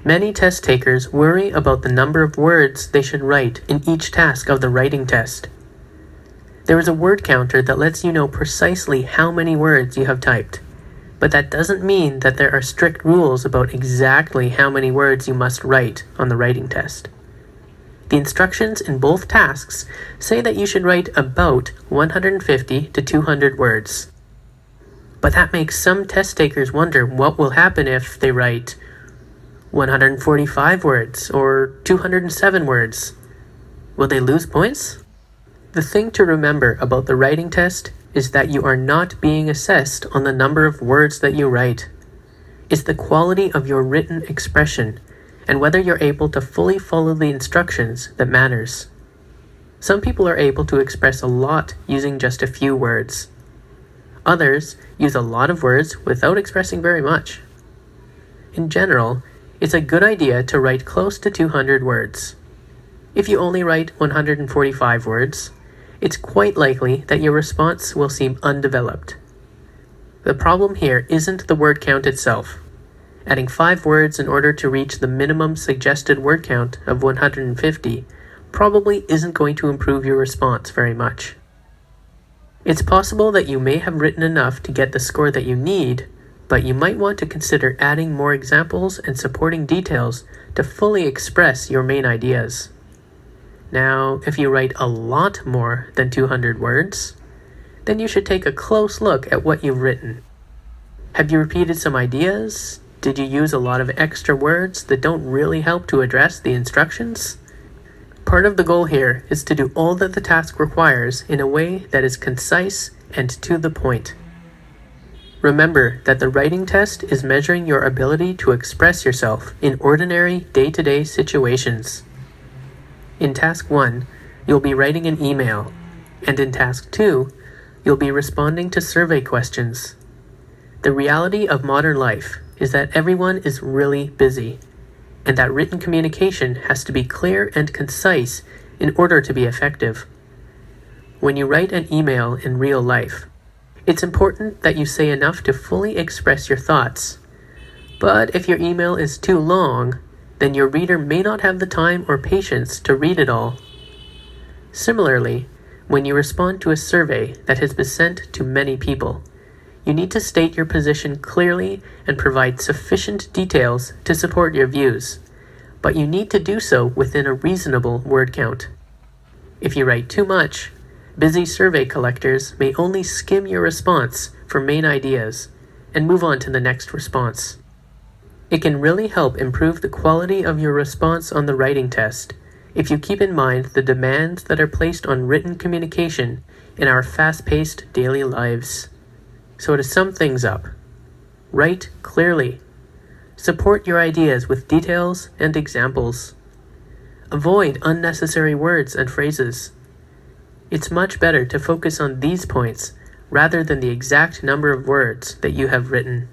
Many test takers worry about the number of words they should write in each task of the writing test. There is a word counter that lets you know precisely how many words you have typed, but that doesn't mean that there are strict rules about exactly how many words you must write on the writing test. The instructions in both tasks say that you should write about 150 to 200 words. But that makes some test takers wonder what will happen if they write 145 words or 207 words. Will they lose points? The thing to remember about the writing test is that you are not being assessed on the number of words that you write. It's the quality of your written expression and whether you're able to fully follow the instructions that matters. Some people are able to express a lot using just a few words. Others use a lot of words without expressing very much. In general, it's a good idea to write close to 200 words. If you only write 145 words, it's quite likely that your response will seem undeveloped. The problem here isn't the word count itself. Adding 5 words in order to reach the minimum suggested word count of 150 probably isn't going to improve your response very much. It's possible that you may have written enough to get the score that you need, but you might want to consider adding more examples and supporting details to fully express your main ideas. Now, if you write a lot more than 200 words, then you should take a close look at what you've written. Have you repeated some ideas? Did you use a lot of extra words that don't really help to address the instructions? Part of the goal here is to do all that the task requires in a way that is concise and to the point. Remember that the writing test is measuring your ability to express yourself in ordinary day-to-day situations. In Task 1, you'll be writing an email, and in Task 2, you'll be responding to survey questions. The reality of modern life is that everyone is really busy, and that written communication has to be clear and concise in order to be effective. When you write an email in real life, it's important that you say enough to fully express your thoughts. But if your email is too long, then your reader may not have the time or patience to read it all. Similarly, when you respond to a survey that has been sent to many people, you need to state your position clearly and provide sufficient details to support your views, but you need to do so within a reasonable word count. If you write too much, busy survey collectors may only skim your response for main ideas and move on to the next response. It can really help improve the quality of your response on the writing test if you keep in mind the demands that are placed on written communication in our fast-paced daily lives. So to sum things up, write clearly. Support your ideas with details and examples. Avoid unnecessary words and phrases. It's much better to focus on these points rather than the exact number of words that you have written.